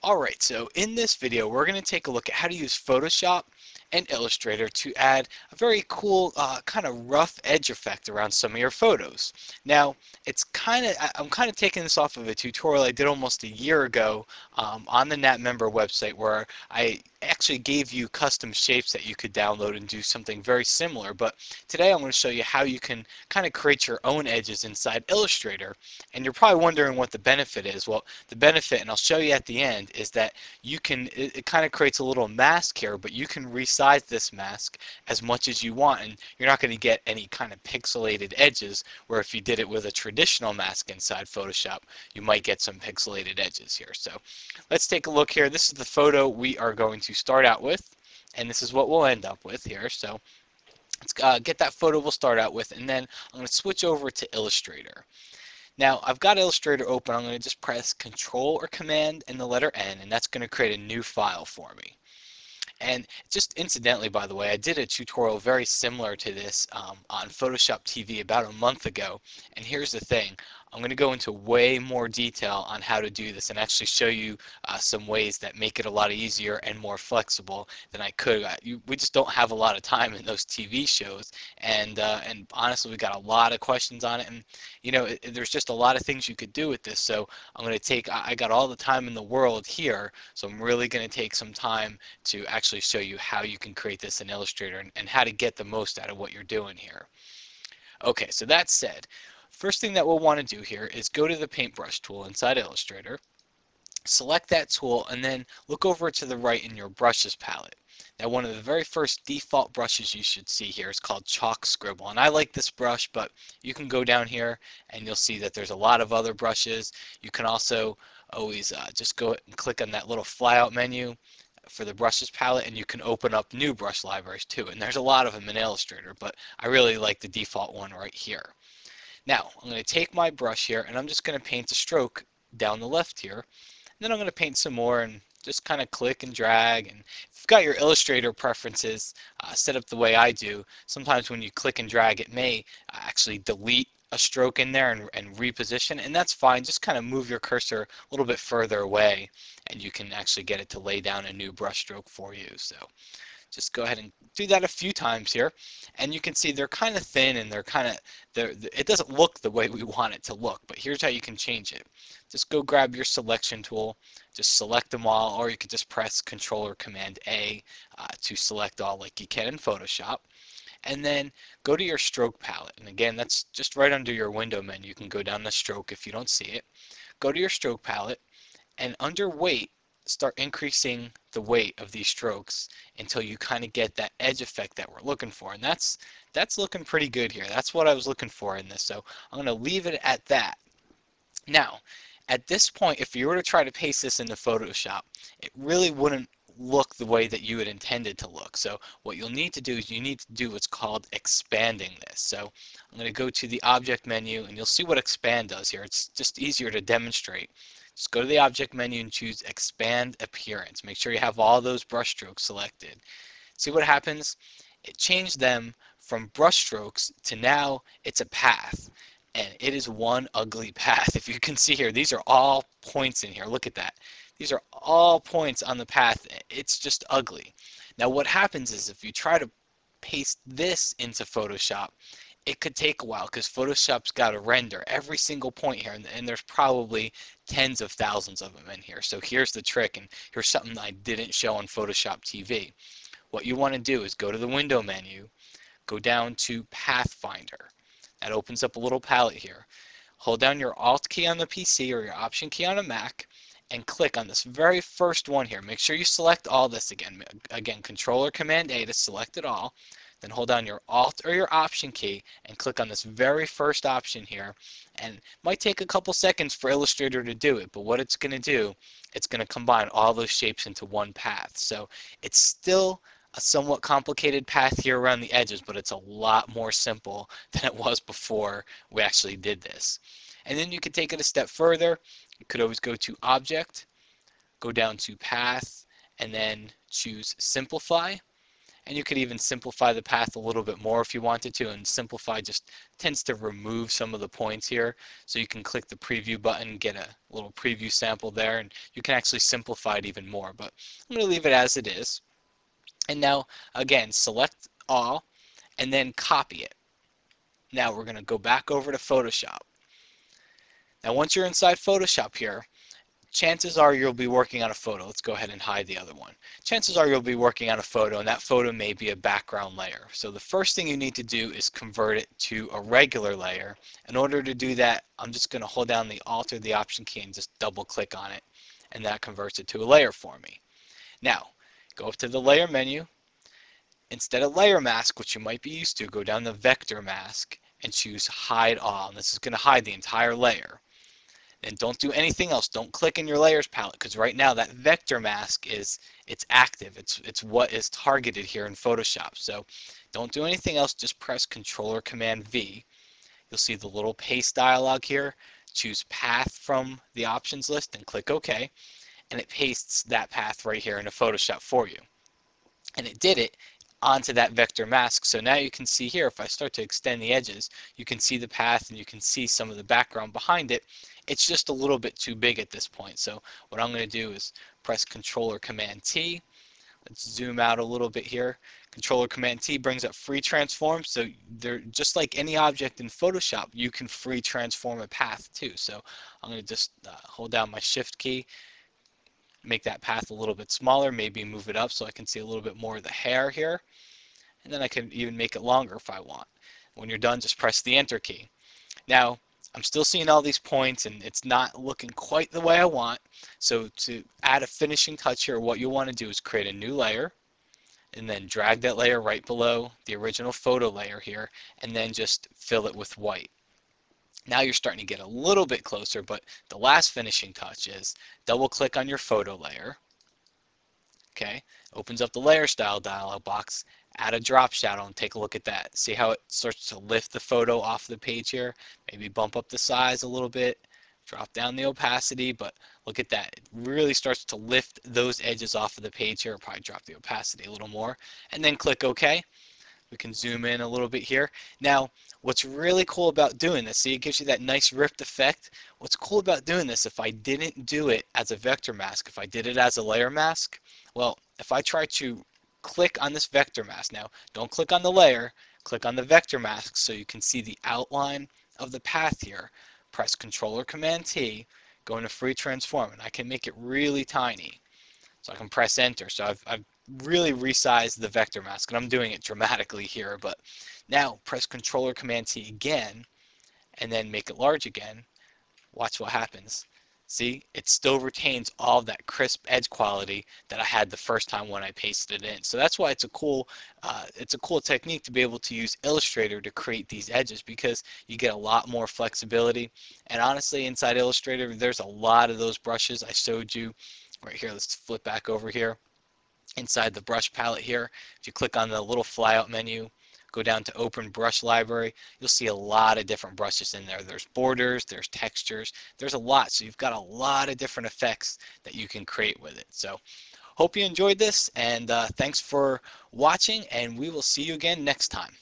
Alright, so in this video we're going to take a look at how to use Photoshop and Illustrator to add a very cool kind of rough edge effect around some of your photos. Now, I'm kind of taking this off of a tutorial I did almost a year ago on the Nat Member website, where I actually gave you custom shapes that you could download and do something very similar. But today I'm going to show you how you can kind of create your own edges inside Illustrator. And you're probably wondering what the benefit is. Well, the benefit, and I'll show you at the end, is that it kind of creates a little mask here, but you can resize this mask as much as you want, and you're not going to get any kind of pixelated edges, where if you did it with a traditional mask inside Photoshop, you might get some pixelated edges here. So let's take a look here. This is the photo we are going to start out with, and this is what we'll end up with here. So let's get that photo we'll start out with, and then I'm going to switch over to Illustrator. Now, I've got Illustrator open. I'm going to just press Control or Command and the letter N, and that's going to create a new file for me. And just incidentally, by the way, I did a tutorial very similar to this on Photoshop TV about a month ago. And here's the thing. I'm going to go into way more detail on how to do this and actually show you some ways that make it a lot easier and more flexible than I could. We just don't have a lot of time in those TV shows, and honestly, we got a lot of questions on it, and you know, there's just a lot of things you could do with this. So I got all the time in the world here, so I'm really going to take some time to actually show you how you can create this in Illustrator and how to get the most out of what you're doing here. Okay, so that said, first thing that we'll want to do here is go to the paintbrush tool inside Illustrator, select that tool, and then look over to the right in your brushes palette. Now, one of the very first default brushes you should see here is called Chalk Scribble, and I like this brush, but you can go down here and you'll see that there's a lot of other brushes. You can also always just go and click on that little flyout menu for the brushes palette, and you can open up new brush libraries too, and there's a lot of them in Illustrator, but I really like the default one right here. Now, I'm going to take my brush here, and I'm just going to paint a stroke down the left here. And then I'm going to paint some more and just kind of click and drag. And if you've got your Illustrator preferences set up the way I do, sometimes when you click and drag, it may actually delete a stroke in there and reposition, and that's fine. Just kind of move your cursor a little bit further away, and you can actually get it to lay down a new brush stroke for you. So just go ahead and do that a few times here, and you can see they're kind of thin, and it doesn't look the way we want it to look, but here's how you can change it. Just go grab your selection tool, just select them all, or you could just press Control or Command A to select all like you can in Photoshop. And then go to your stroke palette, and again, that's just right under your window menu. You can go down the stroke if you don't see it. Go to your stroke palette, and under weight, start increasing the weight of these strokes until you kind of get that edge effect that we're looking for. And that's looking pretty good here. That's what I was looking for in this. So I'm going to leave it at that. Now, at this point, if you were to try to paste this into Photoshop, it really wouldn't look the way that you had intended to look. So what you'll need to do is you need to do what's called expanding this. So I'm going to go to the object menu, and you'll see what expand does here. It's just easier to demonstrate. Just go to the object menu and choose expand appearance. Make sure you have all those brush strokes selected. See what happens? It changed them from brush strokes to now it's a path. And it is one ugly path. If you can see here, these are all points in here. Look at that. These are all points on the path. It's just ugly. Now what happens is if you try to paste this into Photoshop, it could take a while because Photoshop's got to render every single point here, and there's probably tens of thousands of them in here. So here's the trick, and here's something I didn't show on Photoshop TV. What you want to do is go to the window menu, go down to Pathfinder. That opens up a little palette here. Hold down your Alt key on the PC or your Option key on a Mac and click on this very first one here. Make sure you select all this again. Again, Control or Command A to select it all. Then hold down your Alt or your Option key and click on this very first option here. And it might take a couple seconds for Illustrator to do it, but what it's going to do, it's going to combine all those shapes into one path. So it's still a somewhat complicated path here around the edges, but it's a lot more simple than it was before we actually did this. And then you could take it a step further. You could always go to Object, go down to Path, and then choose Simplify. and you could even simplify the path a little bit more if you wanted to, and simplify just tends to remove some of the points here. So you can click the preview button, get a little preview sample there, and you can actually simplify it even more, but I'm going to leave it as it is. And now again, select all and then copy it. Now we're going to go back over to Photoshop. Now once you're inside Photoshop here, chances are you'll be working on a photo. Let's go ahead and hide the other one. Chances are you'll be working on a photo, and that photo may be a background layer. So the first thing you need to do is convert it to a regular layer. In order to do that, I'm just going to hold down the Alt or the Option key and just double click on it, and that converts it to a layer for me. Now go up to the layer menu. Instead of layer mask, which you might be used to, go down the vector mask and choose hide all, and this is going to hide the entire layer. And don't do anything else. Don't click in your layers palette, because right now that vector mask it's active. It's what is targeted here in Photoshop. So don't do anything else. Just press Control or Command V. You'll see the little paste dialog here. Choose path from the options list and click OK, and it pastes that path right here into Photoshop for you. And it did it onto that vector mask. So now you can see here, if I start to extend the edges, you can see the path and you can see some of the background behind it. It's just a little bit too big at this point. So what I'm going to do is press Control or Command T. Let's zoom out a little bit here. Control or Command T brings up free transform. So they're just like any object in Photoshop, you can free transform a path too. So I'm going to just hold down my Shift key, make that path a little bit smaller, maybe move it up so I can see a little bit more of the hair here, and then I can even make it longer if I want. When you're done, just press the Enter key. Now I'm still seeing all these points and it's not looking quite the way I want, so to add a finishing touch here, what you want to do is create a new layer and then drag that layer right below the original photo layer here, and then just fill it with white. Now you're starting to get a little bit closer, but the last finishing touch is double click on your photo layer. Okay, opens up the layer style dialog box, add a drop shadow and take a look at that. See how it starts to lift the photo off the page here? Maybe bump up the size a little bit, drop down the opacity, but look at that. It really starts to lift those edges off of the page here. Probably drop the opacity a little more, and then click OK. We can zoom in a little bit here. Now, what's really cool about doing this, see, it gives you that nice ripped effect. What's cool about doing this, if I didn't do it as a vector mask, if I did it as a layer mask, well, if I try to click on this vector mask, now don't click on the layer, click on the vector mask so you can see the outline of the path here. Press Control or Command T, go into Free Transform, and I can make it really tiny. So I can press Enter. So I've really resized the vector mask, and I'm doing it dramatically here, but now press Control or Command T again and then make it large again. Watch what happens. See, it still retains all of that crisp edge quality that I had the first time when I pasted it in. So that's why it's a cool technique to be able to use Illustrator to create these edges, because you get a lot more flexibility. And honestly, inside Illustrator, there's a lot of those brushes I showed you right here. Let's flip back over here. Inside the brush palette here, if you click on the little flyout menu, go down to Open Brush Library, you'll see a lot of different brushes in there. There's borders, there's textures, there's a lot. So you've got a lot of different effects that you can create with it. So hope you enjoyed this, and thanks for watching, and we will see you again next time.